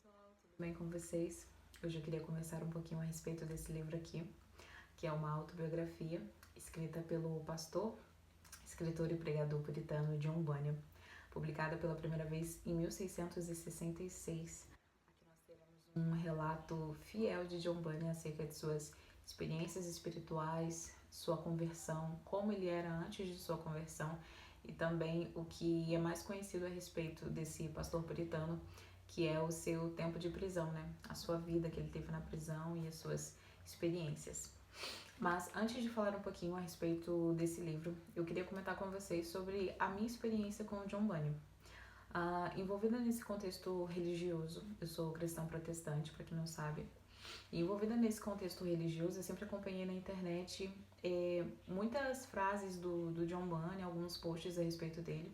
pessoal, tudo bem com vocês? Hoje eu queria conversar um pouquinho a respeito desse livro aqui, que é uma autobiografia escrita pelo pastor, escritor e pregador puritano John Bunyan, publicada pela primeira vez em 1666. Aqui nós teremos um relato fiel de John Bunyan acerca de suas experiências espirituais, sua conversão, como ele era antes de sua conversão e também o que é mais conhecido a respeito desse pastor puritano, que é o seu tempo de prisão, né? A sua vida que ele teve na prisão e as suas experiências. Mas antes de falar um pouquinho a respeito desse livro, eu queria comentar com vocês sobre a minha experiência com o John Bunyan. Envolvida nesse contexto religioso, eu sou cristã protestante, para quem não sabe, e envolvida nesse contexto religioso, eu sempre acompanhei na internet muitas frases do John Bunyan, alguns posts a respeito dele,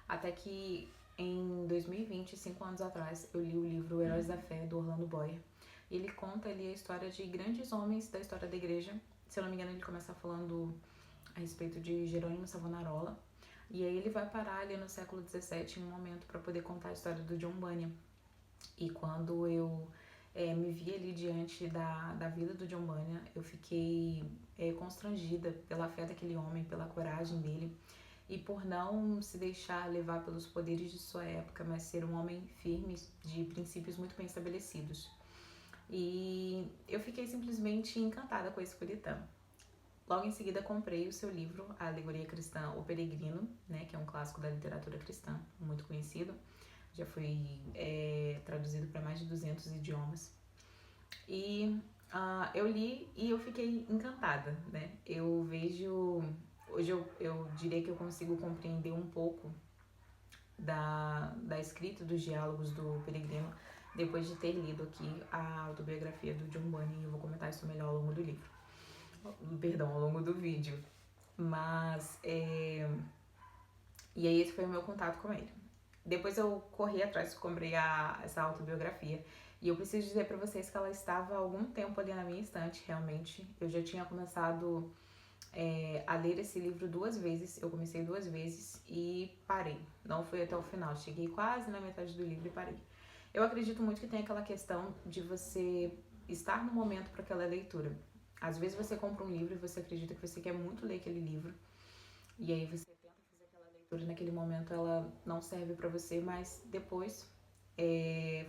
até que em 2020, 5 anos atrás, eu li o livro Heróis da Fé, do Orlando Boyer. Ele conta ali a história de grandes homens da história da igreja. Se eu não me engano, ele começa falando a respeito de Jerônimo Savonarola. E aí ele vai parar ali no século XVII, em um momento, para poder contar a história do John Bunyan. E quando eu me vi ali diante da vida do John Bunyan, eu fiquei constrangida pela fé daquele homem, pela coragem dele e por não se deixar levar pelos poderes de sua época, mas ser um homem firme, de princípios muito bem estabelecidos. E eu fiquei simplesmente encantada com esse puritano. Logo em seguida comprei o seu livro, A Alegoria Cristã, O Peregrino, né, que é um clássico da literatura cristã, muito conhecido. Já foi traduzido para mais de 200 idiomas. E eu li e eu fiquei encantada, né? Eu vejo... Hoje eu diria que eu consigo compreender um pouco da escrita dos diálogos do Peregrino depois de ter lido aqui a autobiografia do John Bunyan, e eu vou comentar isso melhor ao longo do livro. Perdão, ao longo do vídeo. Mas, e aí esse foi o meu contato com ele. Depois eu corri atrás, comprei essa autobiografia. E eu preciso dizer pra vocês que ela estava há algum tempo ali na minha estante, realmente. Eu já tinha começado a ler esse livro 2 vezes. Eu comecei 2 vezes e parei. Não fui até o final. Cheguei quase na metade do livro e parei. Eu acredito muito que tem aquela questão de você estar no momento para aquela leitura. Às vezes você compra um livro e você acredita que você quer muito ler aquele livro. E aí você tenta fazer aquela leitura e naquele momento ela não serve para você, mas depois,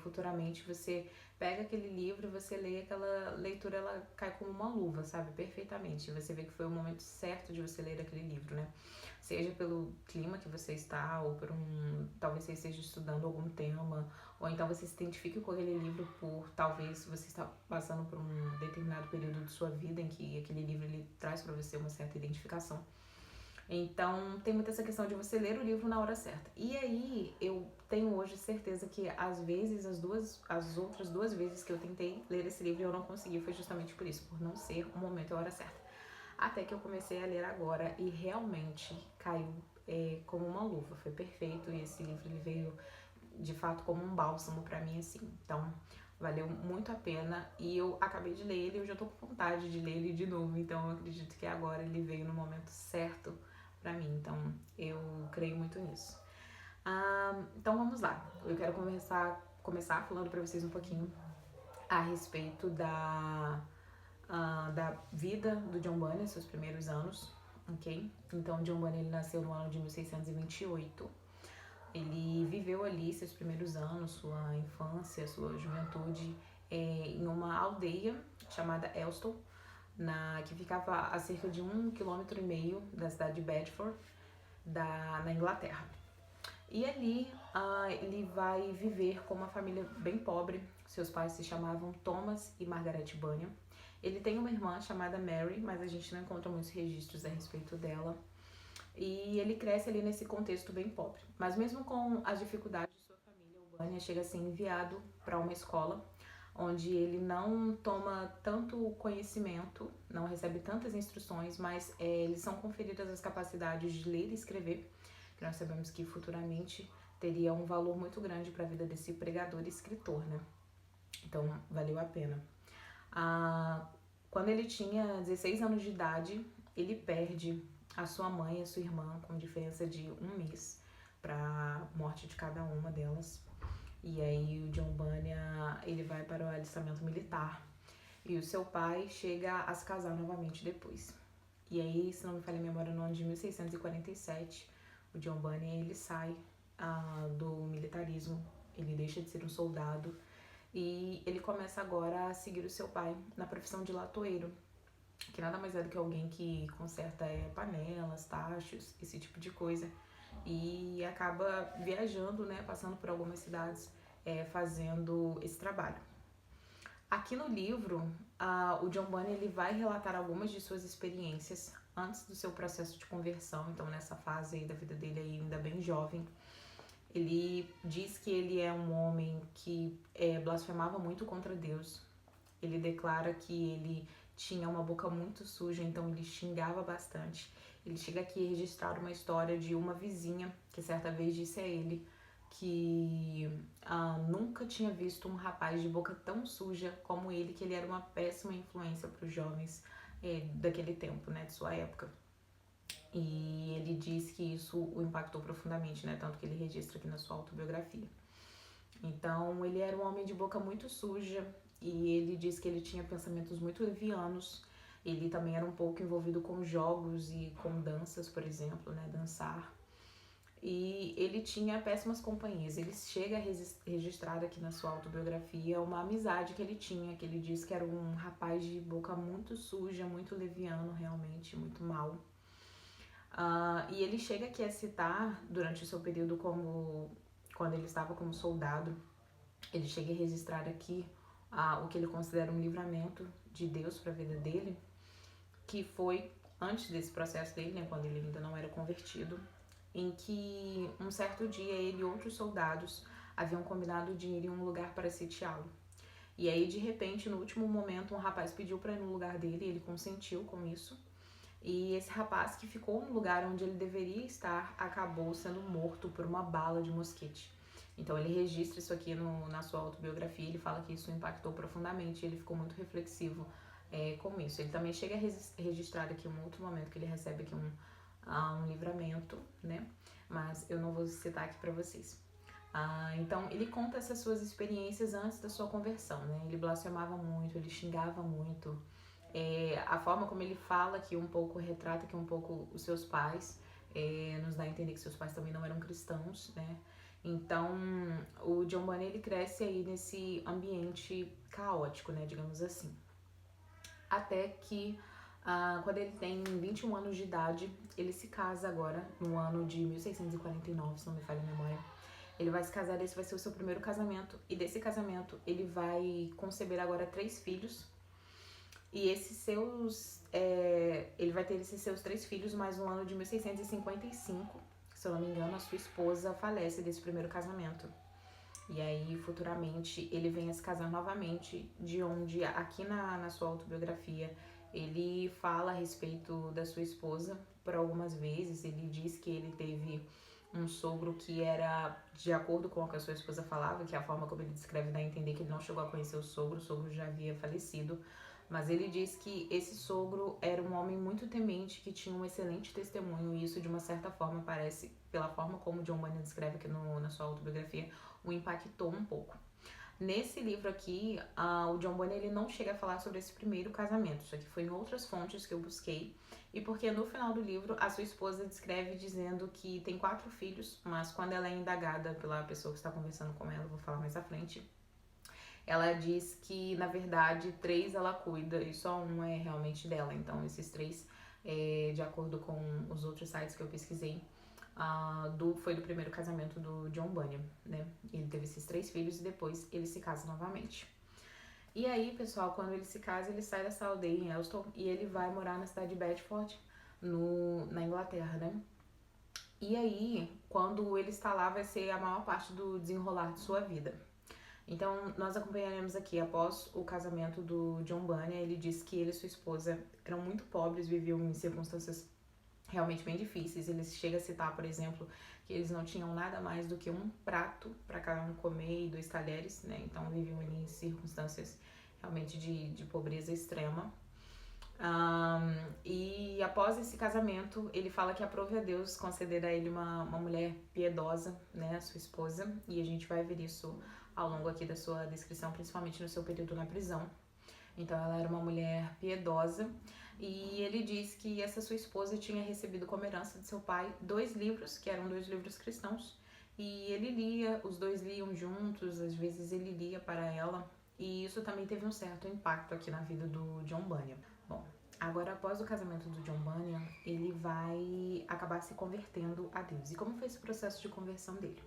futuramente, você pega aquele livro, você lê aquela leitura, ela cai como uma luva, sabe? Perfeitamente. Você vê que foi o momento certo de você ler aquele livro, né? Seja pelo clima que você está, ou por talvez você esteja estudando algum tema, ou então você se identifique com aquele livro por talvez você está passando por um determinado período de sua vida em que aquele livro ele traz para você uma certa identificação. Então, tem muito essa questão de você ler o livro na hora certa. E aí, eu tenho hoje certeza que, às vezes, as outras 2 vezes que eu tentei ler esse livro e eu não consegui, foi justamente por isso, por não ser o momento e a hora certa. Até que eu comecei a ler agora e realmente caiu como uma luva, foi perfeito. E esse livro ele veio, de fato, como um bálsamo pra mim, assim. Então, valeu muito a pena e eu acabei de ler ele e eu já tô com vontade de ler ele de novo. Então, eu acredito que agora ele veio no momento certo pra mim, então eu creio muito nisso. Então vamos lá, eu quero começar falando pra vocês um pouquinho a respeito da vida do John Bunyan, seus primeiros anos, ok? Então John Bunyan ele nasceu no ano de 1628, ele viveu ali seus primeiros anos, sua infância, sua juventude em uma aldeia chamada Elston, que ficava a cerca de 1,5 km da cidade de Bedford, na Inglaterra. E ali ele vai viver com uma família bem pobre. Seus pais se chamavam Thomas e Margaret Bunyan. Ele tem uma irmã chamada Mary, mas a gente não encontra muitos registros a respeito dela. E ele cresce ali nesse contexto bem pobre. Mas mesmo com as dificuldades de sua família, o Bunyan chega a ser enviado para uma escola onde ele não toma tanto conhecimento, não recebe tantas instruções, mas eles são conferidas as capacidades de ler e escrever, que nós sabemos que futuramente teria um valor muito grande para a vida desse pregador e escritor, né? Então, valeu a pena. Quando ele tinha 16 anos de idade, ele perde a sua mãe e a sua irmã com diferença de 1 mês para a morte de cada uma delas. E aí o John Bunyan, ele vai para o alistamento militar. E o seu pai chega a se casar novamente depois. E aí, se não me falha a memória, no ano de 1647, o John Bunyan, ele sai do militarismo, ele deixa de ser um soldado e ele começa agora a seguir o seu pai na profissão de latoeiro, que nada mais é do que alguém que conserta panelas, tachos, esse tipo de coisa, e acaba viajando, né, passando por algumas cidades fazendo esse trabalho. Aqui no livro, o John Bunyan ele vai relatar algumas de suas experiências antes do seu processo de conversão, então nessa fase aí da vida dele ainda bem jovem. Ele diz que ele é um homem que blasfemava muito contra Deus. Ele declara que ele tinha uma boca muito suja, então ele xingava bastante. Ele chega aqui a registrar uma história de uma vizinha que certa vez disse a ele que nunca tinha visto um rapaz de boca tão suja como ele, que ele era uma péssima influência para os jovens daquele tempo, né, de sua época. E ele diz que isso o impactou profundamente, né, tanto que ele registra aqui na sua autobiografia. Então, ele era um homem de boca muito suja e ele diz que ele tinha pensamentos muito levianos. Ele também era um pouco envolvido com jogos e com danças, por exemplo, né, dançar. E ele tinha péssimas companhias. Ele chega a registrar aqui na sua autobiografia uma amizade que ele tinha, que ele diz que era um rapaz de boca muito suja, muito leviano, realmente, muito mau. E ele chega aqui a citar, durante o seu período quando ele estava como soldado, ele chega a registrar aqui o que ele considera um livramento de Deus para a vida dele, que foi antes desse processo dele, né, quando ele ainda não era convertido, em que um certo dia ele e outros soldados haviam combinado de ir em um lugar para sitiá-lo. E aí, de repente, no último momento, um rapaz pediu para ir no lugar dele, ele consentiu com isso. E esse rapaz que ficou no lugar onde ele deveria estar acabou sendo morto por uma bala de mosquete. Então ele registra isso aqui na sua autobiografia, ele fala que isso o impactou profundamente, ele ficou muito reflexivo com isso. Ele também chega a registrar aqui um outro momento que ele recebe aqui um livramento, né? Mas eu não vou citar aqui para vocês. Então ele conta essas suas experiências antes da sua conversão, né? Ele blasfemava muito, ele xingava muito. A forma como ele fala aqui um pouco, retrata aqui um pouco os seus pais, nos dá a entender que seus pais também não eram cristãos, né? Então, o John Bunyan, ele cresce aí nesse ambiente caótico, né, digamos assim. Até que, quando ele tem 21 anos de idade, ele se casa agora, no ano de 1649, se não me falha a memória. Ele vai se casar, esse vai ser o seu primeiro casamento, e desse casamento ele vai conceber agora 3 filhos, e ele vai ter esses seus 3 filhos, mas no ano de 1655, se eu não me engano, a sua esposa falece desse primeiro casamento. E aí, futuramente, ele vem a se casar novamente, de onde, aqui na sua autobiografia, ele fala a respeito da sua esposa por algumas vezes. Ele diz que ele teve um sogro que era de acordo com o que a sua esposa falava, que é a forma como ele descreve dá a entender que ele não chegou a conhecer o sogro já havia falecido. Mas ele diz que esse sogro era um homem muito temente, que tinha um excelente testemunho, e isso de uma certa forma parece, pela forma como John Bunyan descreve aqui na sua autobiografia, o impactou um pouco. Nesse livro aqui, o John Bunyan ele não chega a falar sobre esse primeiro casamento, isso aqui foi em outras fontes que eu busquei, e porque no final do livro a sua esposa descreve dizendo que tem 4 filhos, mas quando ela é indagada pela pessoa que está conversando com ela, vou falar mais à frente, ela diz que, na verdade, 3 ela cuida e só um é realmente dela. Então, esses 3, de acordo com os outros sites que eu pesquisei, foi do primeiro casamento do John Bunyan, né? Ele teve esses 3 filhos e depois ele se casa novamente. E aí, pessoal, quando ele se casa, ele sai dessa aldeia em Elston e ele vai morar na cidade de Bedford, na Inglaterra, né? E aí, quando ele está lá, vai ser a maior parte do desenrolar de sua vida. Então, nós acompanharemos aqui, após o casamento do John Bunyan, ele diz que ele e sua esposa eram muito pobres, viviam em circunstâncias realmente bem difíceis. Ele chega a citar, por exemplo, que eles não tinham nada mais do que um prato para cada um comer e 2 talheres, né? Então, viviam em circunstâncias realmente de pobreza extrema. E após esse casamento, ele fala que aprove a Deus conceder a ele uma mulher piedosa, né, a sua esposa, e a gente vai ver isso ao longo aqui da sua descrição, principalmente no seu período na prisão. Então ela era uma mulher piedosa, e ele diz que essa sua esposa tinha recebido como herança de seu pai 2 livros, que eram 2 livros cristãos, e ele lia, os dois liam juntos, às vezes ele lia para ela, e isso também teve um certo impacto aqui na vida do John Bunyan. Bom, agora após o casamento do John Bunyan, ele vai acabar se convertendo a Deus. E como foi esse processo de conversão dele?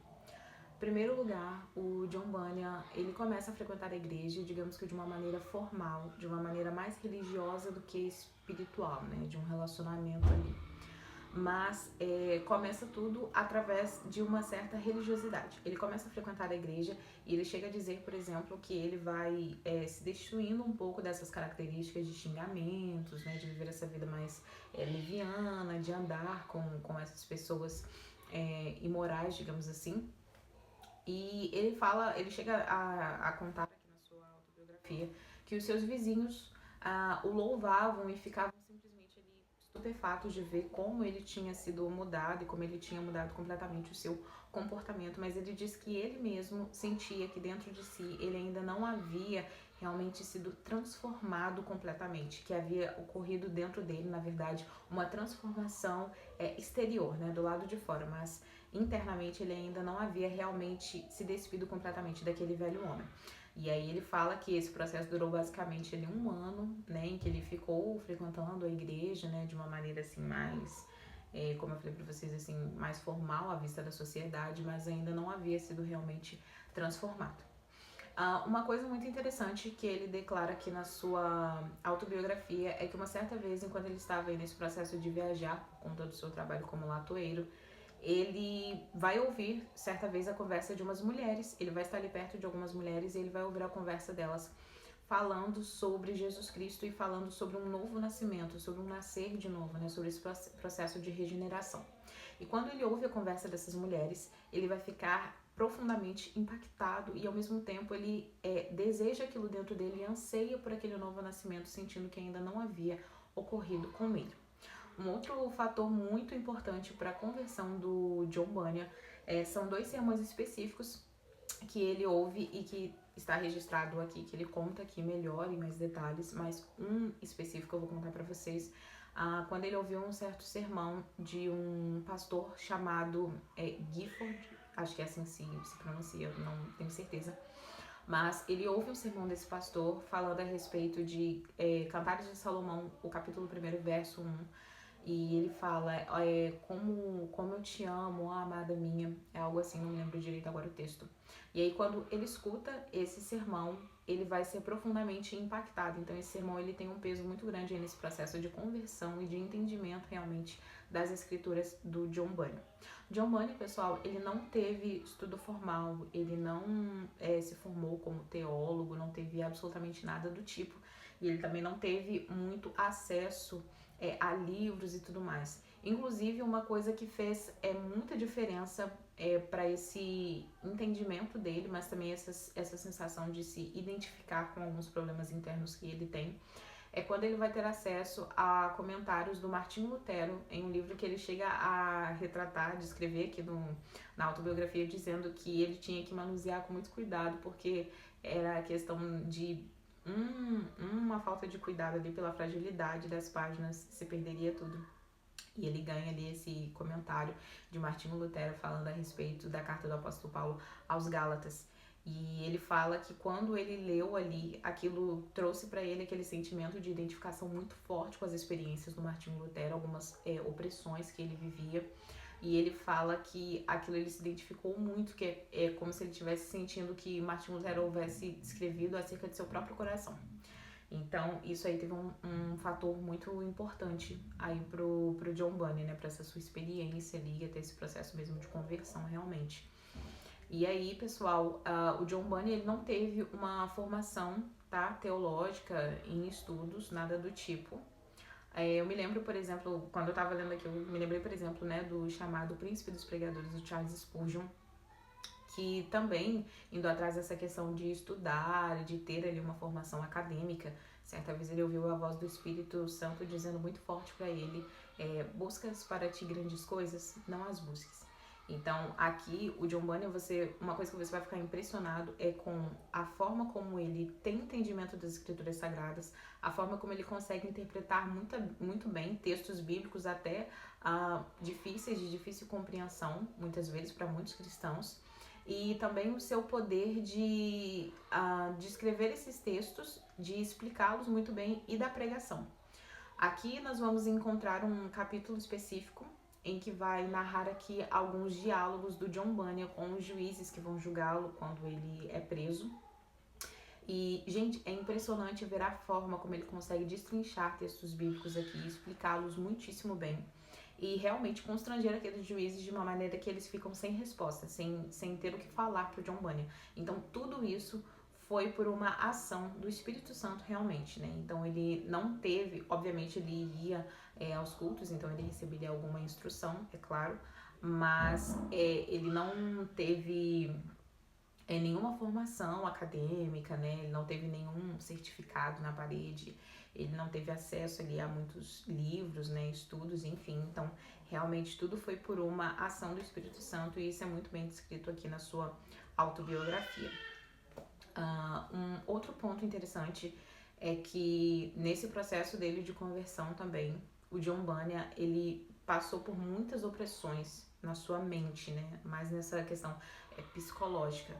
Em primeiro lugar, o John Bunyan, ele começa a frequentar a igreja, digamos que de uma maneira formal, de uma maneira mais religiosa do que espiritual, né, de um relacionamento ali. Mas começa tudo através de uma certa religiosidade. Ele começa a frequentar a igreja e ele chega a dizer, por exemplo, que ele vai se destruindo um pouco dessas características de xingamentos, né, de viver essa vida mais leviana, de andar com essas pessoas imorais, digamos assim. E ele chega a contar aqui na sua autobiografia que os seus vizinhos o louvavam e ficavam simplesmente ali estupefatos de ver como ele tinha sido mudado e como ele tinha mudado completamente o seu comportamento, mas ele diz que ele mesmo sentia que dentro de si ele ainda não havia realmente sido transformado completamente, que havia ocorrido dentro dele, na verdade, uma transformação exterior, né, do lado de fora, mas internamente ele ainda não havia realmente se despido completamente daquele velho homem. E aí ele fala que esse processo durou basicamente ali 1 ano, né, em que ele ficou frequentando a igreja, né, de uma maneira assim mais, como eu falei para vocês, assim, mais formal à vista da sociedade, mas ainda não havia sido realmente transformado. Uma coisa muito interessante que ele declara aqui na sua autobiografia é que uma certa vez, enquanto ele estava aí nesse processo de viajar, por conta do seu trabalho como latoeiro, ele vai ouvir, certa vez, a conversa de umas mulheres. Ele vai estar ali perto de algumas mulheres e ele vai ouvir a conversa delas falando sobre Jesus Cristo e falando sobre um novo nascimento, sobre um nascer de novo, né, sobre esse processo de regeneração. E quando ele ouve a conversa dessas mulheres, ele vai ficar profundamente impactado e ao mesmo tempo ele deseja aquilo dentro dele e anseia por aquele novo nascimento, sentindo que ainda não havia ocorrido com ele. Um outro fator muito importante para a conversão do John Bunyan são 2 sermões específicos que ele ouve e que está registrado aqui, que ele conta aqui melhor em mais detalhes, mas um específico eu vou contar para vocês. Quando ele ouviu um certo sermão de um pastor chamado Gifford, acho que é assim se pronuncia, eu não tenho certeza, mas ele ouve um sermão desse pastor falando a respeito de Cantares de Salomão, o capítulo 1, verso 1, e ele fala, como eu te amo, ó amada minha, é algo assim, não me lembro direito agora o texto. E aí quando ele escuta esse sermão, ele vai ser profundamente impactado. Então esse sermão ele tem um peso muito grande nesse processo de conversão e de entendimento realmente das escrituras do John Bunyan. John Bunyan, pessoal, ele não teve estudo formal, ele não se formou como teólogo, não teve absolutamente nada do tipo. E ele também não teve muito acesso a livros e tudo mais. Inclusive, uma coisa que fez muita diferença para esse entendimento dele, mas também essa sensação de se identificar com alguns problemas internos que ele tem, é quando ele vai ter acesso a comentários do Martinho Lutero em um livro que ele chega a retratar, descrever aqui na autobiografia, dizendo que ele tinha que manusear com muito cuidado, porque era a questão de uma falta de cuidado ali pela fragilidade das páginas, se perderia tudo. E ele ganha ali esse comentário de Martinho Lutero falando a respeito da carta do apóstolo Paulo aos Gálatas. E ele fala que quando ele leu ali, aquilo trouxe para ele aquele sentimento de identificação muito forte com as experiências do Martinho Lutero, algumas opressões que ele vivia. E ele fala que aquilo ele se identificou muito, que é como se ele estivesse sentindo que Martinho Lutero houvesse escrevido acerca de seu próprio coração. Então, isso aí teve um fator muito importante aí pro John Bunyan, né? Pra essa sua experiência ali, até esse processo mesmo de conversão, realmente. E aí, pessoal, o John Bunyan, ele não teve uma formação, tá, teológica em estudos, nada do tipo. Eu me lembro, por exemplo, quando eu tava lendo aqui, eu me lembrei, por exemplo, né, do chamado Príncipe dos Pregadores, do Charles Spurgeon, que também, indo atrás dessa questão de estudar, de ter ali uma formação acadêmica, Certa vez ele ouviu a voz do Espírito Santo dizendo muito forte para ele, buscas para ti grandes coisas, não as busques. Então, aqui, o John Bunyan, uma coisa que você vai ficar impressionado é com a forma como ele tem entendimento das escrituras sagradas, a forma como ele consegue interpretar muito bem textos bíblicos até difíceis, de difícil compreensão, muitas vezes para muitos cristãos, e também o seu poder de escrever esses textos, de explicá-los muito bem e da pregação. Aqui nós vamos encontrar um capítulo específico em que vai narrar aqui alguns diálogos do John Bunyan com os juízes que vão julgá-lo quando ele é preso. E, gente, é impressionante ver a forma como ele consegue destrinchar textos bíblicos aqui e explicá-los muitíssimo bem. E realmente constranger aqueles juízes de uma maneira que eles ficam sem resposta, sem ter o que falar para o John Bunyan. Então, tudo isso foi por uma ação do Espírito Santo realmente, né? Então, ele não teve, obviamente, ele ia aos cultos, então ele receberia alguma instrução, é claro, mas ele não teve nenhuma formação acadêmica, né? Ele não teve nenhum certificado na parede, ele não teve acesso ali a muitos livros, né? Estudos, enfim. Então, realmente tudo foi por uma ação do Espírito Santo e isso é muito bem descrito aqui na sua autobiografia. Um outro ponto interessante é que nesse processo dele de conversão também, o John Bunyan, ele passou por muitas opressões na sua mente, né? Mais nessa questão psicológica.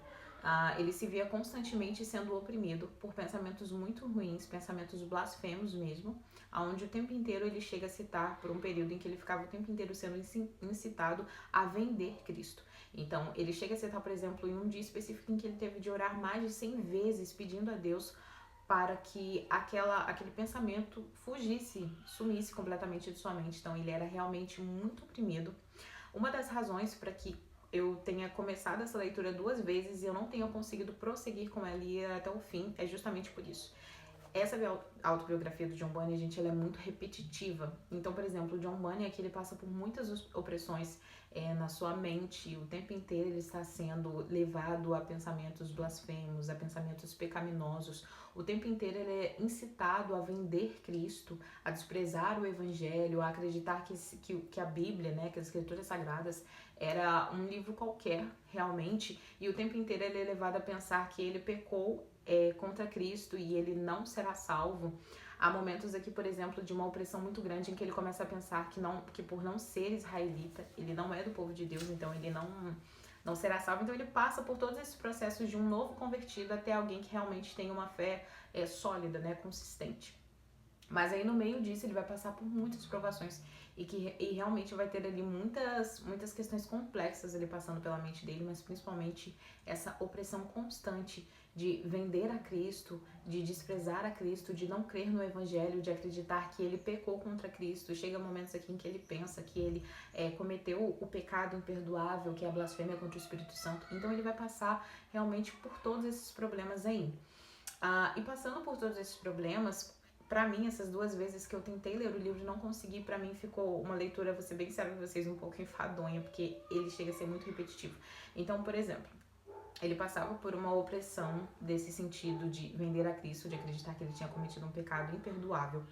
Ele se via constantemente sendo oprimido por pensamentos muito ruins, pensamentos blasfemos mesmo, onde o tempo inteiro ele chega a citar por um período em que ele ficava o tempo inteiro sendo incitado a vender Cristo. Então, ele chega a citar, por exemplo, em um dia específico em que ele teve de orar mais de 100 vezes pedindo a Deus para que aquele pensamento sumisse completamente de sua mente. Então, ele era realmente muito oprimido. Uma das razões para que eu tenha começado essa leitura 2 vezes e eu não tenha conseguido prosseguir com ela e ir até o fim é justamente por isso. Essa autobiografia do John Bunyan, gente, ela é muito repetitiva. Então, por exemplo, o John Bunyan aqui, ele passa por muitas opressões na sua mente. O tempo inteiro ele está sendo levado a pensamentos blasfemos, a pensamentos pecaminosos. O tempo inteiro ele é incitado a vender Cristo, a desprezar o Evangelho, a acreditar que a Bíblia, né, que as Escrituras Sagradas, era um livro qualquer, realmente. E o tempo inteiro ele é levado a pensar que ele pecou contra Cristo e ele não será salvo. Há momentos aqui, por exemplo, de uma opressão muito grande em que ele começa a pensar que por não ser israelita, ele não é do povo de Deus, então ele não será salvo. Então ele passa por todos esses processos de um novo convertido até alguém que realmente tem uma fé sólida, né, consistente. Mas aí no meio disso ele vai passar por muitas provações e realmente vai ter ali muitas questões complexas ali passando pela mente dele, mas principalmente essa opressão constante de vender a Cristo, de desprezar a Cristo, de não crer no Evangelho, de acreditar que ele pecou contra Cristo. Chega momentos aqui em que ele pensa que ele cometeu o pecado imperdoável, que é a blasfêmia contra o Espírito Santo. Então ele vai passar realmente por todos esses problemas aí. E passando por todos esses problemas, pra mim, essas 2 vezes que eu tentei ler o livro e não consegui, pra mim ficou uma leitura, vou ser bem sério com vocês, um pouco enfadonha, porque ele chega a ser muito repetitivo. Então, por exemplo, ele passava por uma opressão desse sentido de vender a Cristo, de acreditar que ele tinha cometido um pecado imperdoável.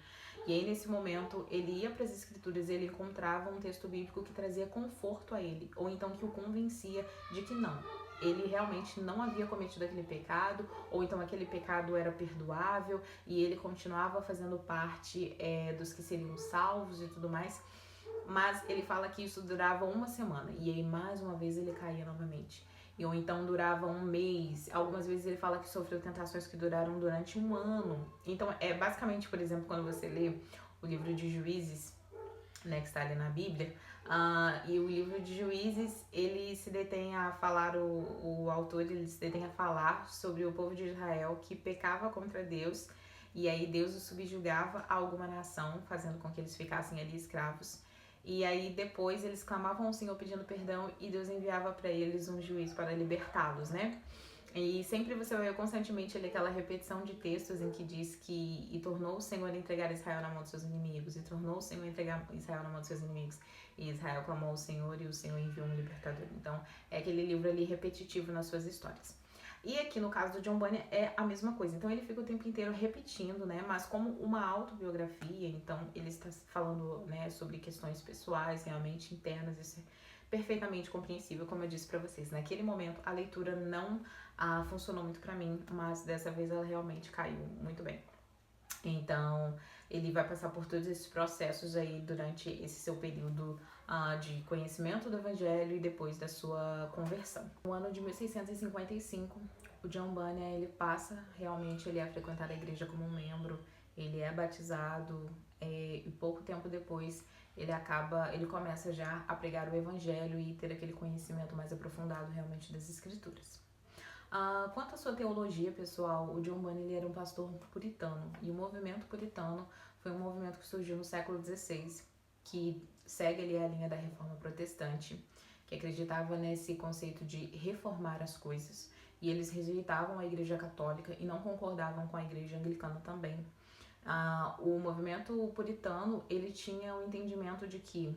E aí, nesse momento, ele ia para as Escrituras e ele encontrava um texto bíblico que trazia conforto a ele, ou então que o convencia de que não, ele realmente não havia cometido aquele pecado, ou então aquele pecado era perdoável e ele continuava fazendo parte dos que seriam salvos e tudo mais. Mas ele fala que isso durava 1 semana e aí mais uma vez ele caía novamente. Ou então durava 1 mês. Algumas vezes ele fala que sofreu tentações que duraram durante 1 ano. Então, basicamente, por exemplo, quando você lê o livro de Juízes, né, que está ali na Bíblia, e o livro de Juízes, ele se detém a falar, o autor, ele se detém a falar sobre o povo de Israel que pecava contra Deus, e aí Deus o subjugava a alguma nação, fazendo com que eles ficassem ali escravos. E aí depois eles clamavam ao Senhor pedindo perdão e Deus enviava para eles um juiz para libertá-los, né? E sempre você vai ver constantemente ali aquela repetição de textos em que diz que e tornou o Senhor entregar Israel na mão dos seus inimigos, e tornou o Senhor entregar Israel na mão dos seus inimigos. E Israel clamou ao Senhor e o Senhor enviou um libertador. Então é aquele livro ali repetitivo nas suas histórias. E aqui no caso do John Bunyan é a mesma coisa. Então ele fica o tempo inteiro repetindo, né? Mas como uma autobiografia, então ele está falando, né, sobre questões pessoais, realmente internas. Isso é perfeitamente compreensível, como eu disse pra vocês. Naquele momento a leitura não funcionou muito pra mim, mas dessa vez ela realmente caiu muito bem. Então, ele vai passar por todos esses processos aí durante esse seu período de conhecimento do Evangelho e depois da sua conversão. No ano de 1655, o John Bunyan, ele passa realmente ele a frequentar a igreja como um membro, ele é batizado e pouco tempo depois ele começa já a pregar o Evangelho e ter aquele conhecimento mais aprofundado realmente das Escrituras. Quanto à sua teologia, pessoal, o John Bunyan ele era um pastor puritano, e o movimento puritano foi um movimento que surgiu no século XVI, que segue ali a linha da reforma protestante, que acreditava nesse conceito de reformar as coisas, e eles rejeitavam a igreja católica e não concordavam com a igreja anglicana também. O movimento puritano ele tinha o entendimento de que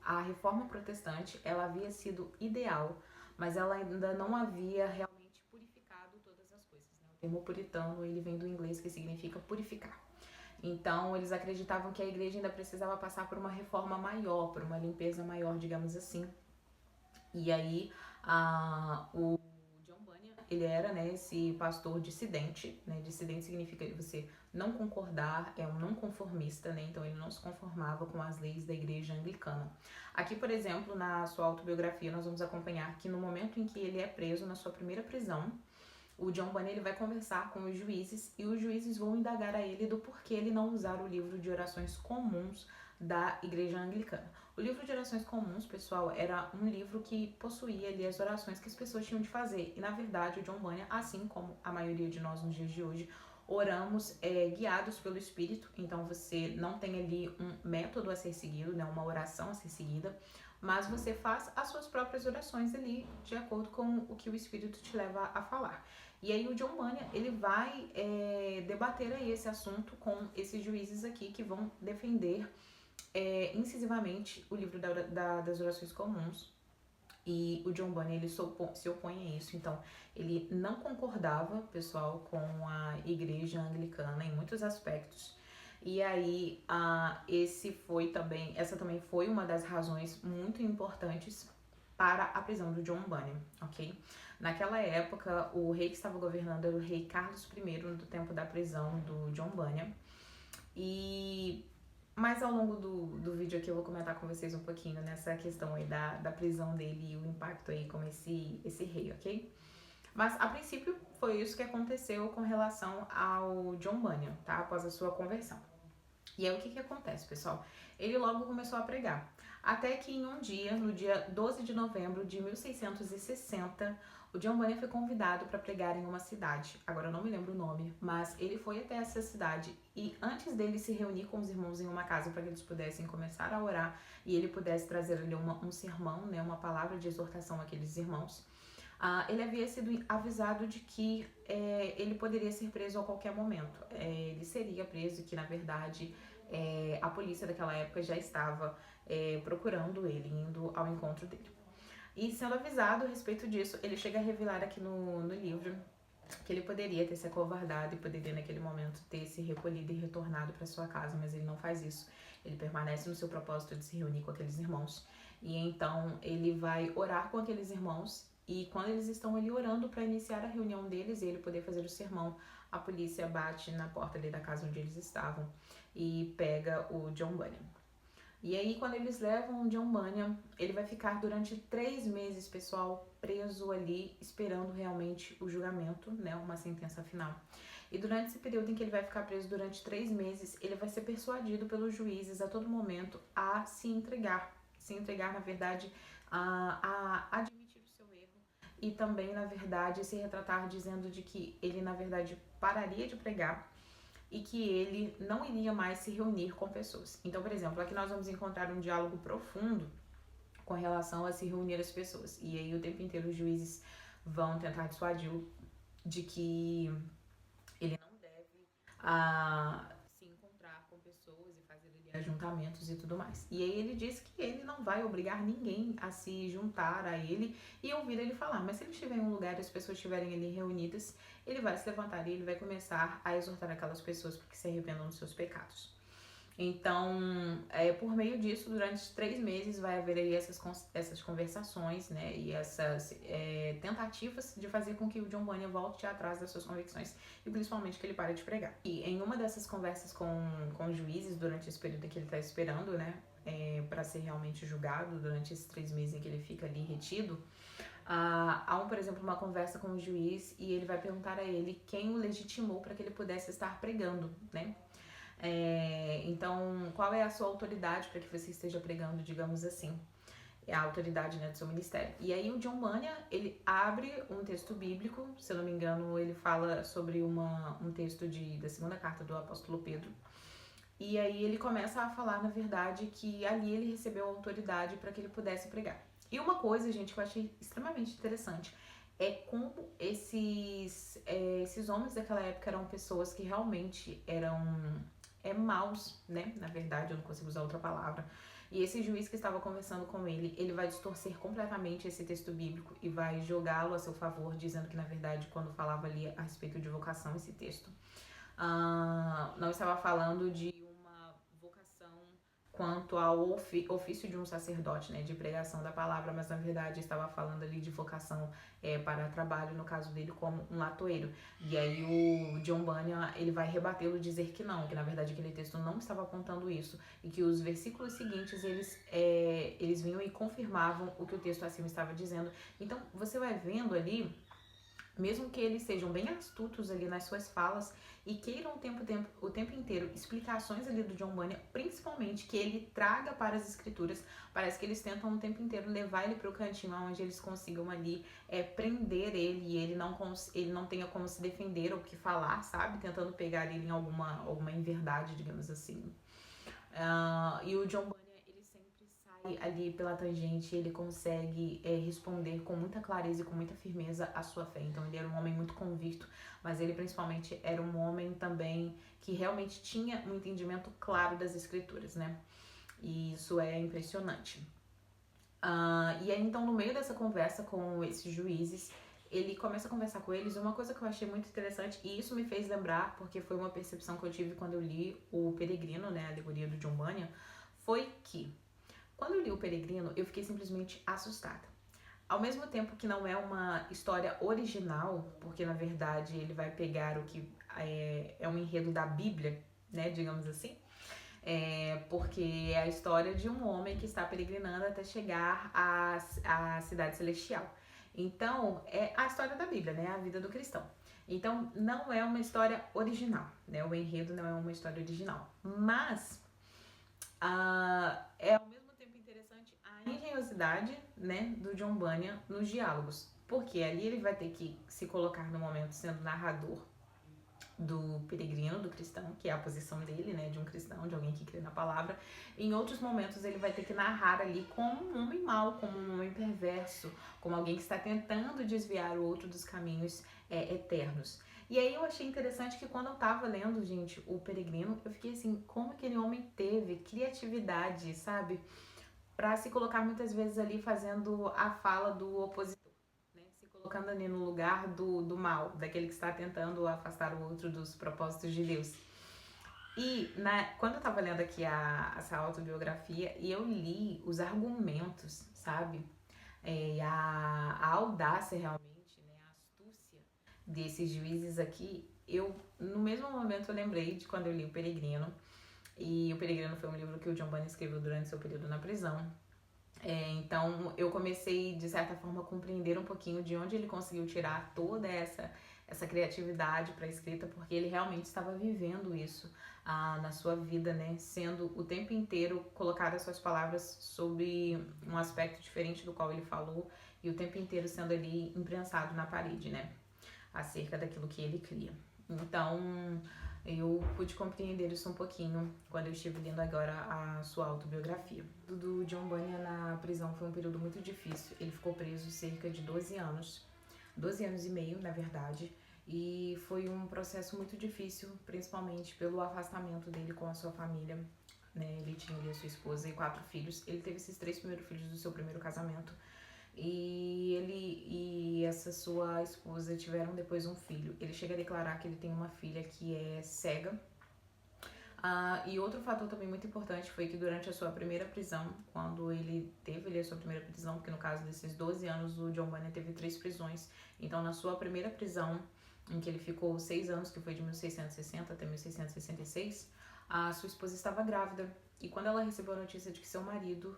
a reforma protestante ela havia sido ideal, mas ela ainda não havia realmente purificado todas as coisas, né? O termo puritano ele vem do inglês que significa purificar. Então eles acreditavam que a igreja ainda precisava passar por uma reforma maior, por uma limpeza maior, digamos assim. E aí o John Bunyan ele era, né, esse pastor dissidente, né? Dissidente significa você não concordar, é um não conformista, né? Então ele não se conformava com as leis da igreja anglicana. Aqui, por exemplo, na sua autobiografia, nós vamos acompanhar que no momento em que ele é preso, na sua primeira prisão, o John Bunyan ele vai conversar com os juízes e os juízes vão indagar a ele do porquê ele não usar o livro de orações comuns da igreja anglicana. O livro de orações comuns, pessoal, era um livro que possuía ali as orações que as pessoas tinham de fazer. E na verdade o John Bunyan, assim como a maioria de nós nos dias de hoje, oramos guiados pelo Espírito. Então você não tem ali um método a ser seguido, né, uma oração a ser seguida, mas você faz as suas próprias orações ali de acordo com o que o Espírito te leva a falar. E aí o John Bunyan, ele vai debater aí esse assunto com esses juízes aqui que vão defender incisivamente o livro das orações comuns. E o John Bunyan, ele se opõe a isso. Então, ele não concordava, pessoal, com a igreja anglicana em muitos aspectos. E aí, essa também foi uma das razões muito importantes para a prisão do John Bunyan, ok? Naquela época, o rei que estava governando era o rei Carlos I, no tempo da prisão do John Bunyan. Mas ao longo do vídeo aqui eu vou comentar com vocês um pouquinho nessa questão aí da prisão dele e o impacto aí com esse rei, ok? Mas a princípio foi isso que aconteceu com relação ao John Bunyan, tá? Após a sua conversão. E aí o que acontece, pessoal? Ele logo começou a pregar. Até que em um dia, no dia 12 de novembro de 1660, o John Bunyan foi convidado para pregar em uma cidade. Agora eu não me lembro o nome, mas ele foi até essa cidade e antes dele se reunir com os irmãos em uma casa para que eles pudessem começar a orar e ele pudesse trazer ali um sermão, né, uma palavra de exortação àqueles irmãos, ele havia sido avisado de que ele poderia ser preso a qualquer momento. Ele seria preso e que, na verdade, a polícia daquela época já estava procurando ele, indo ao encontro dele. E sendo avisado a respeito disso, ele chega a revelar aqui no livro que ele poderia ter se acovardado e poderia naquele momento ter se recolhido e retornado para sua casa, mas ele não faz isso. Ele permanece no seu propósito de se reunir com aqueles irmãos. E então ele vai orar com aqueles irmãos e quando eles estão ali orando para iniciar a reunião deles e ele poder fazer o sermão, a polícia bate na porta ali da casa onde eles estavam e pega o John Bunyan. E aí, quando eles levam o John Bunyan, ele vai ficar durante 3 meses, pessoal, preso ali, esperando realmente o julgamento, né, uma sentença final. E durante esse período em que ele vai ficar preso durante 3 meses, ele vai ser persuadido pelos juízes a todo momento a se entregar. Se entregar, na verdade, a admitir o seu erro e também, na verdade, se retratar dizendo de que ele, na verdade, pararia de pregar e que ele não iria mais se reunir com pessoas. Então, por exemplo, aqui nós vamos encontrar um diálogo profundo com relação a se reunir as pessoas. E aí o tempo inteiro os juízes vão tentar dissuadi-lo de que ele não deve se encontrar com pessoas e fazer ali ajuntamentos e tudo mais. E aí ele diz que ele não vai obrigar ninguém a se juntar a ele e ouvir ele falar, mas se ele estiver em um lugar e as pessoas estiverem ali reunidas, ele vai se levantar e ele vai começar a exortar aquelas pessoas para que se arrependam dos seus pecados. Então, por meio disso, durante 3 meses vai haver aí essas conversações, né, e essas tentativas de fazer com que o John Bunyan volte atrás das suas convicções e principalmente que ele pare de pregar. E em uma dessas conversas com os juízes, durante esse período que ele está esperando, né, para ser realmente julgado, durante esses 3 meses em que ele fica ali retido, há, por exemplo, uma conversa com o juiz e ele vai perguntar a ele quem o legitimou para que ele pudesse estar pregando, né? Então, qual é a sua autoridade para que você esteja pregando, digamos assim? É a autoridade, né, do seu ministério. E aí o John Bunyan, ele abre um texto bíblico, se eu não me engano, ele fala sobre um texto da segunda carta do apóstolo Pedro. E aí ele começa a falar, na verdade, que ali ele recebeu autoridade para que ele pudesse pregar. E uma coisa, gente, que eu achei extremamente interessante é como esses homens daquela época eram pessoas que realmente eram maus, né? Na verdade, eu não consigo usar outra palavra. E esse juiz que estava conversando com ele, ele vai distorcer completamente esse texto bíblico e vai jogá-lo a seu favor, dizendo que, na verdade, quando falava ali a respeito de vocação, esse texto, não estava falando de uma vocação quanto ao ofício de um sacerdote, né, de pregação da palavra, mas na verdade estava falando ali de vocação para trabalho, no caso dele como um latoeiro. E aí o John Bunyan, ele vai rebatê-lo, dizer que não, que na verdade aquele texto não estava apontando isso, e que os versículos seguintes, eles vinham e confirmavam o que o texto acima estava dizendo. Então você vai vendo ali, mesmo que eles sejam bem astutos ali nas suas falas e queiram o tempo inteiro explicações ali do John Bunyan, principalmente que ele traga para as escrituras, parece que eles tentam o tempo inteiro levar ele para o cantinho onde eles consigam ali prender ele e ele não tenha como se defender ou o que falar, sabe? Tentando pegar ele em alguma inverdade, digamos assim. E o John Bunyan, ele sempre sai ali pela tangente, ele consegue responder com muita clareza e com muita firmeza a sua fé. Então ele era um homem muito convicto, mas ele principalmente era um homem também que realmente tinha um entendimento claro das escrituras, né? E isso é impressionante. E aí então no meio dessa conversa com esses juízes, ele começa a conversar com eles. Uma coisa que eu achei muito interessante, e isso me fez lembrar, porque foi uma percepção que eu tive quando eu li o Peregrino, né, a alegoria do John Bunyan, foi que quando eu li o Peregrino, eu fiquei simplesmente assustada. Ao mesmo tempo que não é uma história original, porque na verdade ele vai pegar o que é um enredo da Bíblia, né, digamos assim, porque é a história de um homem que está peregrinando até chegar à cidade celestial. Então, é a história da Bíblia, né, a vida do cristão. Então, não é uma história original, né, o enredo não é uma história original, mas é ao mesmo tempo interessante a engenhosidade, né, do John Bunyan nos diálogos, porque ali ele vai ter que se colocar no momento sendo narrador do peregrino, do cristão, que é a posição dele, né, de um cristão, de alguém que crê na palavra. Em outros momentos ele vai ter que narrar ali como um homem mau, como um homem perverso, como alguém que está tentando desviar o outro dos caminhos eternos. E aí eu achei interessante que quando eu tava lendo, gente, o Peregrino, eu fiquei assim, como aquele homem teve criatividade, sabe? Pra se colocar muitas vezes ali fazendo a fala do opositor, né? Se colocando ali no lugar do mal, daquele que está tentando afastar o outro dos propósitos de Deus. E quando eu tava lendo aqui essa autobiografia, e eu li os argumentos, sabe? A audácia realmente, né? A astúcia desses juízes aqui, no mesmo momento eu lembrei de quando eu li o Peregrino, e o Peregrino foi um livro que o John Bunyan escreveu durante seu período na prisão. Então eu comecei de certa forma a compreender um pouquinho de onde ele conseguiu tirar toda essa criatividade para a escrita, porque ele realmente estava vivendo isso na sua vida, né, sendo o tempo inteiro colocado as suas palavras sobre um aspecto diferente do qual ele falou e o tempo inteiro sendo ali imprensado na parede, né, acerca daquilo que ele cria. Então, eu pude compreender isso um pouquinho quando eu estive lendo agora a sua autobiografia. O do John Bunyan na prisão foi um período muito difícil. Ele ficou preso cerca de 12 anos, 12 anos e meio, na verdade, e foi um processo muito difícil, principalmente pelo afastamento dele com a sua família, né? Ele tinha ali a sua esposa e 4 filhos. Ele teve esses 3 primeiros filhos do seu primeiro casamento. E ele e essa sua esposa tiveram depois um filho. Ele chega a declarar que ele tem uma filha que é cega. E outro fator também muito importante foi que durante a sua primeira prisão, quando ele teve ali a sua primeira prisão, porque no caso desses 12 anos o John Bunyan teve 3 prisões, então na sua primeira prisão, em que ele ficou 6 anos, que foi de 1660 até 1666, a sua esposa estava grávida. E quando ela recebeu a notícia de que seu marido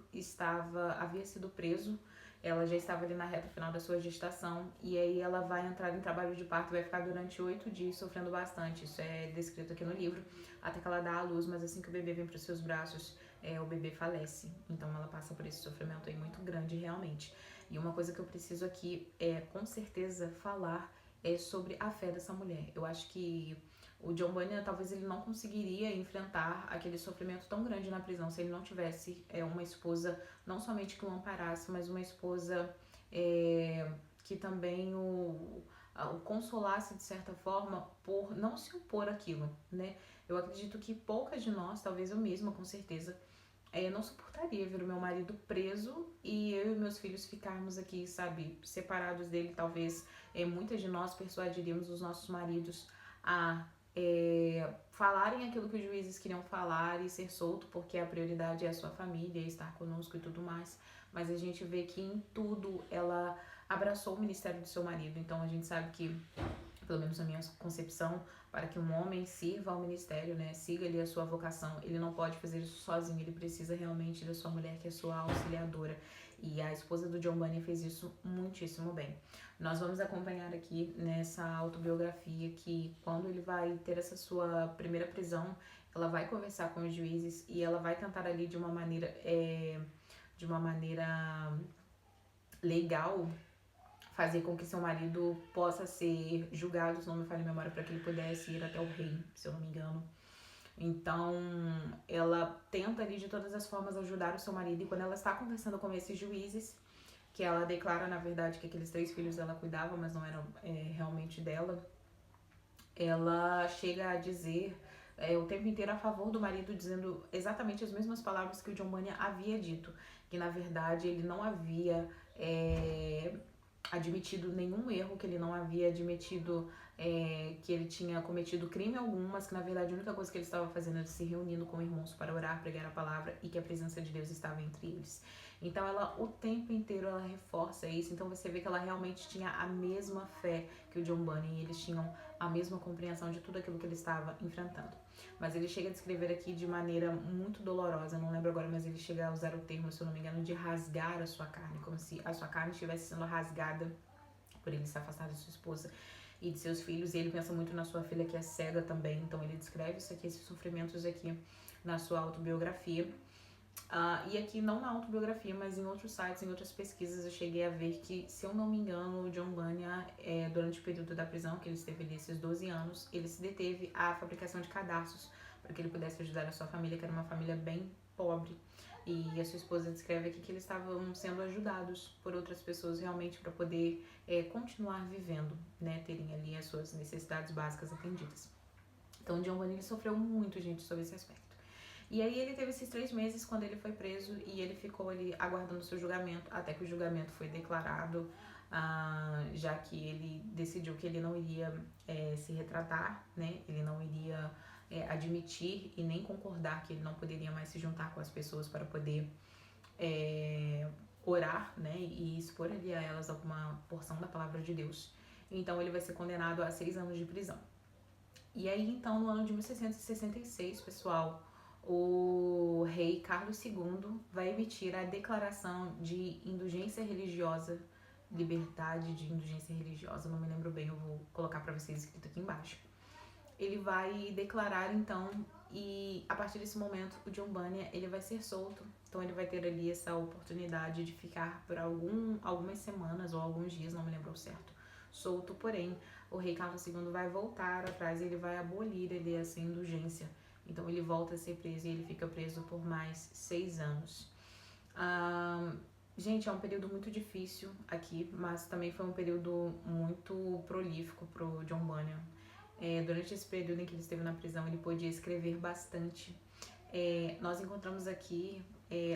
havia sido preso, ela já estava ali na reta final da sua gestação, e aí ela vai entrar em trabalho de parto, vai ficar durante 8 dias sofrendo bastante. Isso é descrito aqui no livro, até que ela dá à luz, mas assim que o bebê vem para os seus braços, o bebê falece. Então ela passa por esse sofrimento aí muito grande realmente. E uma coisa que eu preciso aqui com certeza falar sobre a fé dessa mulher. Eu acho que o John Bunyan talvez ele não conseguiria enfrentar aquele sofrimento tão grande na prisão se ele não tivesse uma esposa não somente que o amparasse, mas uma esposa que também o consolasse de certa forma por não se opor àquilo, né? Eu acredito que poucas de nós, talvez eu mesma com certeza, não suportaria ver o meu marido preso e eu e meus filhos ficarmos aqui, sabe, separados dele. Talvez muitas de nós persuadiríamos os nossos maridos a falarem aquilo que os juízes queriam falar e ser solto, porque a prioridade é a sua família, estar conosco e tudo mais. Mas a gente vê que em tudo ela abraçou o ministério do seu marido. Então a gente sabe que, pelo menos na minha concepção, para que um homem sirva ao ministério, né, siga ali a sua vocação, ele não pode fazer isso sozinho, ele precisa realmente da sua mulher, que é sua auxiliadora. E a esposa do John Bunyan fez isso muitíssimo bem. Nós vamos acompanhar aqui nessa autobiografia que quando ele vai ter essa sua primeira prisão, ela vai conversar com os juízes e ela vai tentar ali de uma maneira legal fazer com que seu marido possa ser julgado, se não me falha a memória, para que ele pudesse ir até o rei, se eu não me engano. Então, ela tenta ali de todas as formas ajudar o seu marido, e quando ela está conversando com esses juízes, que ela declara, na verdade, que aqueles 3 filhos ela cuidava, mas não eram realmente dela, ela chega a dizer o tempo inteiro a favor do marido, dizendo exatamente as mesmas palavras que o John Bunyan havia dito, que na verdade ele não havia admitido nenhum erro, que ele não havia admitido que ele tinha cometido crime algum, mas que na verdade a única coisa que ele estava fazendo era se reunindo com irmãos para orar, pregar a palavra, e que a presença de Deus estava entre eles. Então ela o tempo inteiro ela reforça isso. Então você vê que ela realmente tinha a mesma fé que o John Bunyan, e eles tinham a mesma compreensão de tudo aquilo que ele estava enfrentando. Mas ele chega a descrever aqui de maneira muito dolorosa, não lembro agora, mas ele chega a usar o termo, se eu não me engano, de rasgar a sua carne, como se a sua carne estivesse sendo rasgada por ele se afastar da sua esposa e de seus filhos. E ele pensa muito na sua filha, que é cega também. Então ele descreve isso aqui, esses sofrimentos aqui na sua autobiografia. E aqui não na autobiografia, mas em outros sites, em outras pesquisas, eu cheguei a ver que, se eu não me engano, o John Bunyan, durante o período da prisão, que ele esteve ali esses 12 anos, ele se deteve à fabricação de cadarços para que ele pudesse ajudar a sua família, que era uma família bem pobre. E a sua esposa descreve aqui que eles estavam sendo ajudados por outras pessoas realmente para poder continuar vivendo, né, terem ali as suas necessidades básicas atendidas. Então, o John Bunyan sofreu muito, gente, sobre esse aspecto. E aí ele teve esses 3 meses quando ele foi preso, e ele ficou ali aguardando o seu julgamento, até que o julgamento foi declarado, já que ele decidiu que ele não iria se retratar, né? Ele não iria admitir e nem concordar que ele não poderia mais se juntar com as pessoas para poder orar, né? E expor ali a elas alguma porção da palavra de Deus. Então ele vai ser condenado a 6 anos de prisão. E aí, então, no ano de 1666, pessoal, o rei Carlos II vai emitir a declaração de indulgência religiosa, liberdade de indulgência religiosa, não me lembro bem, eu vou colocar para vocês escrito aqui embaixo. Ele vai declarar, então, e a partir desse momento o John Bunyan ele vai ser solto. Então ele vai ter ali essa oportunidade de ficar por algumas semanas ou alguns dias, não me lembro ao certo, solto. Porém, o rei Carlos II vai voltar atrás e ele vai abolir ali essa indulgência. Então ele volta a ser preso e ele fica preso por mais 6 anos. Gente, é um período muito difícil aqui, mas também foi um período muito prolífico pro John Bunyan. Durante esse período em que ele esteve na prisão, ele podia escrever bastante. Nós encontramos aqui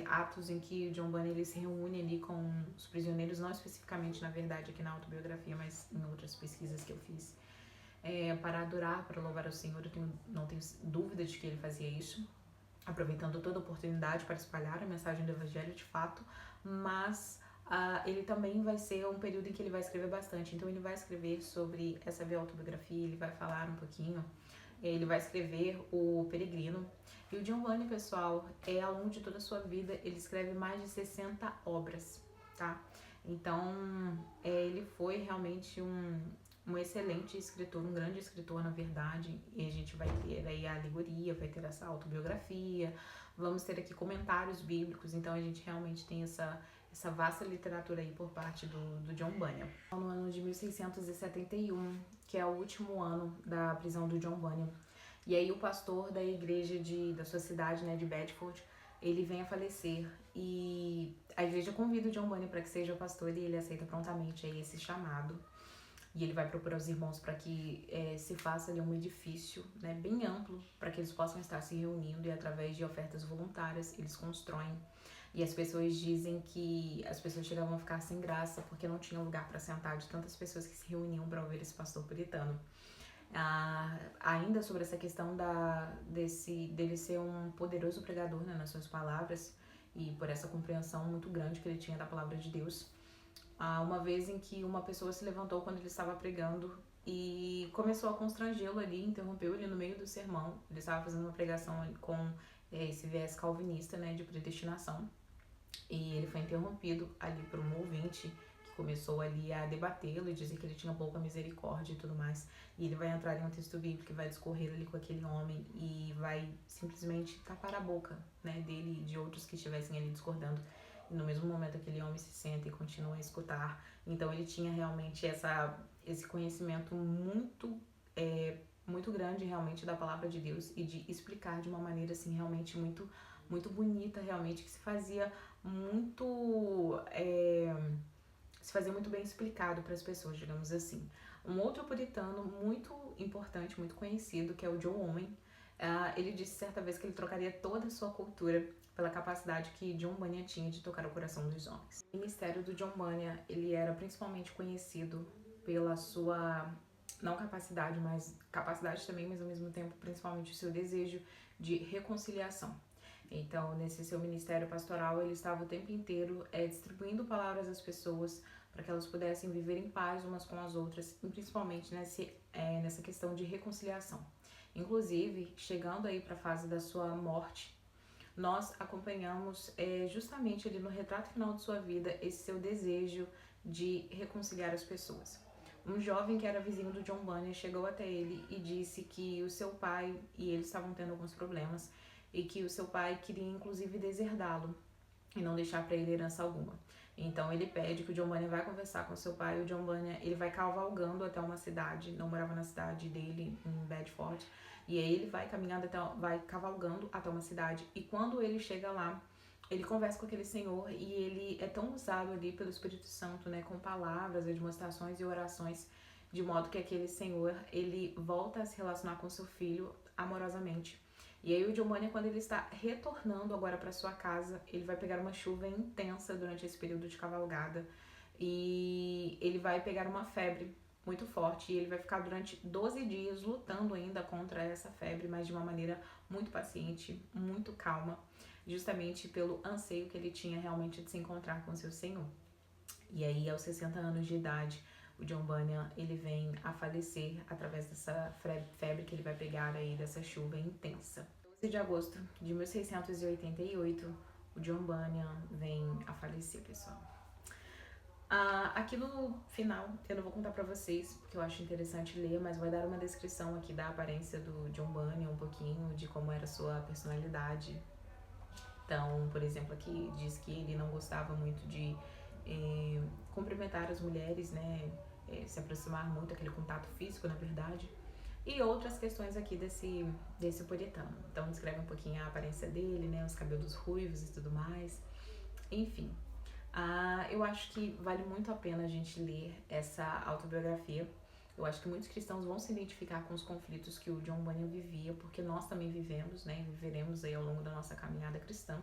atos em que o John Bunyan ele se reúne ali com os prisioneiros, não especificamente, na verdade, aqui na autobiografia, mas em outras pesquisas que eu fiz, para adorar, para louvar ao Senhor. Não tenho dúvida de que ele fazia isso, aproveitando toda a oportunidade para espalhar a mensagem do Evangelho de fato, mas ele também vai ser um período em que ele vai escrever bastante. Então ele vai escrever sobre essa autobiografia, ele vai falar um pouquinho, ele vai escrever o Peregrino. E o John Bunyan, pessoal, ao longo de toda a sua vida, ele escreve mais de 60 obras, tá? Então, ele foi realmente um excelente escritor, um grande escritor, na verdade. E a gente vai ter aí a alegoria, vai ter essa autobiografia, vamos ter aqui comentários bíblicos. Então, a gente realmente tem essa vasta literatura aí por parte do John Bunyan. No ano de 1671, que é o último ano da prisão do John Bunyan, e aí o pastor da igreja da sua cidade, né, de Bedford, ele vem a falecer, e a igreja convida o John Bunyan para que seja pastor, e ele aceita prontamente aí esse chamado. E ele vai procurar os irmãos para que se faça ali um edifício, né, bem amplo, para que eles possam estar se reunindo, e através de ofertas voluntárias eles constroem. E as pessoas dizem que as pessoas chegavam a ficar sem graça porque não tinha lugar para sentar, de tantas pessoas que se reuniam para ouvir esse pastor puritano. Ainda sobre essa questão dele ser um poderoso pregador, né, nas suas palavras, e por essa compreensão muito grande que ele tinha da palavra de Deus. Uma vez em que uma pessoa se levantou quando ele estava pregando e começou a constrangê-lo ali, interrompeu ele no meio do sermão. Ele estava fazendo uma pregação com esse viés calvinista, né, de predestinação, e ele foi interrompido ali por um ouvinte que começou ali a debatê-lo e dizer que ele tinha pouca misericórdia e tudo mais. E ele vai entrar em um texto bíblico que vai discorrer ali com aquele homem e vai simplesmente tapar a boca, né, dele e de outros que estivessem ali discordando. E no mesmo momento aquele homem se senta e continua a escutar. Então ele tinha realmente esse conhecimento muito grande realmente da palavra de Deus, e de explicar de uma maneira assim realmente muito bonita, realmente, que se fazia muito bem explicado para as pessoas, digamos assim. Um outro puritano muito importante, muito conhecido, que é o John Owen, ele disse certa vez que ele trocaria toda a sua cultura pela capacidade que John Bunyan tinha de tocar o coração dos homens. O ministério do John Bunyan, ele era principalmente conhecido pela sua, não capacidade, mas capacidade também, mas ao mesmo tempo principalmente o seu desejo de reconciliação. Então, nesse seu ministério pastoral, ele estava o tempo inteiro distribuindo palavras às pessoas para que elas pudessem viver em paz umas com as outras, e principalmente nessa questão de reconciliação. Inclusive, chegando aí para a fase da sua morte, nós acompanhamos justamente ali no retrato final de sua vida esse seu desejo de reconciliar as pessoas. Um jovem que era vizinho do John Bunyan chegou até ele e disse que o seu pai e ele estavam tendo alguns problemas, e que o seu pai queria inclusive deserdá-lo e não deixar para ele herança alguma. Então ele pede que o John Bunyan vai conversar com seu pai. O John Bunyan, ele vai cavalgando até uma cidade, não morava na cidade dele, em Bedford, e aí ele vai cavalgando até uma cidade, e quando ele chega lá, ele conversa com aquele senhor, e ele é tão usado ali pelo Espírito Santo, né, com palavras, demonstrações e orações, de modo que aquele senhor, ele volta a se relacionar com seu filho amorosamente. E aí o John Bunyan, quando ele está retornando agora para sua casa, ele vai pegar uma chuva intensa durante esse período de cavalgada, e ele vai pegar uma febre muito forte, e ele vai ficar durante 12 dias lutando ainda contra essa febre, mas de uma maneira muito paciente, muito calma, justamente pelo anseio que ele tinha realmente de se encontrar com seu Senhor. E aí, aos 60 anos de idade, o John Bunyan, ele vem a falecer através dessa febre que ele vai pegar aí, dessa chuva intensa. 12 de agosto de 1688, o John Bunyan vem a falecer, pessoal. Aqui no final, eu não vou contar pra vocês, porque eu acho interessante ler, mas vai dar uma descrição aqui da aparência do John Bunyan, um pouquinho de como era a sua personalidade. Então, por exemplo, aqui diz que ele não gostava muito de cumprimentar as mulheres, né, se aproximar muito, aquele contato físico, na verdade, e outras questões aqui desse puritano. Então, descreve um pouquinho a aparência dele, né, os cabelos ruivos e tudo mais, enfim. Eu acho que vale muito a pena a gente ler essa autobiografia, Eu acho que muitos cristãos vão se identificar com os conflitos que o John Bunyan vivia, porque nós também vivemos, né? Viveremos aí ao longo da nossa caminhada cristã.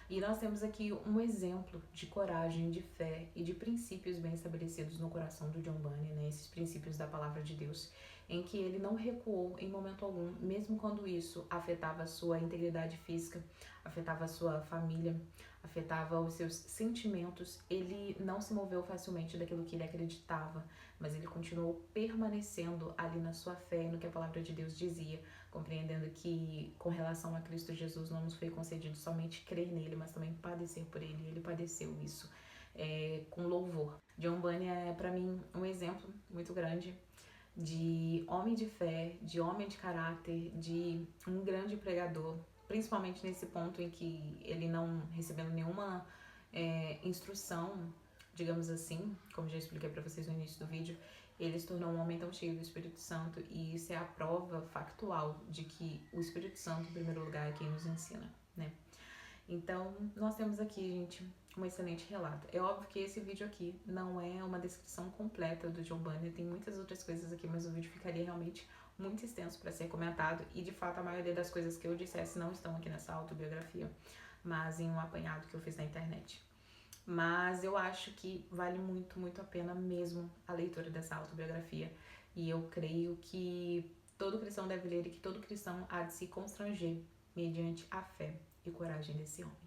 E nós temos aqui um exemplo de coragem, de fé e de princípios bem estabelecidos no coração do John Bunyan, né? Esses princípios da palavra de Deus, em que ele não recuou em momento algum, mesmo quando isso afetava a sua integridade física, afetava a sua família, afetava os seus sentimentos. Ele não se moveu facilmente daquilo que ele acreditava, mas ele continuou permanecendo ali na sua fé, no que a palavra de Deus dizia, compreendendo que com relação a Cristo Jesus não nos foi concedido somente crer nele, mas também padecer por ele. Ele padeceu isso com louvor. John Bunyan é para mim um exemplo muito grande de homem de fé, de homem de caráter, de um grande pregador, principalmente nesse ponto em que ele não recebendo nenhuma instrução, digamos assim, como já expliquei para vocês no início do vídeo, ele se tornou um homem tão cheio do Espírito Santo, e isso é a prova factual de que o Espírito Santo, em primeiro lugar, é quem nos ensina, né? Então, nós temos aqui, gente, um excelente relato. É óbvio que esse vídeo aqui não é uma descrição completa do John Bunyan, tem muitas outras coisas aqui, mas o vídeo ficaria realmente muito extenso para ser comentado, e de fato a maioria das coisas que eu dissesse não estão aqui nessa autobiografia, mas em um apanhado que eu fiz na internet. Mas eu acho que vale muito, muito a pena mesmo a leitura dessa autobiografia, e eu creio que todo cristão deve ler e que todo cristão há de se constranger mediante a fé e coragem desse homem.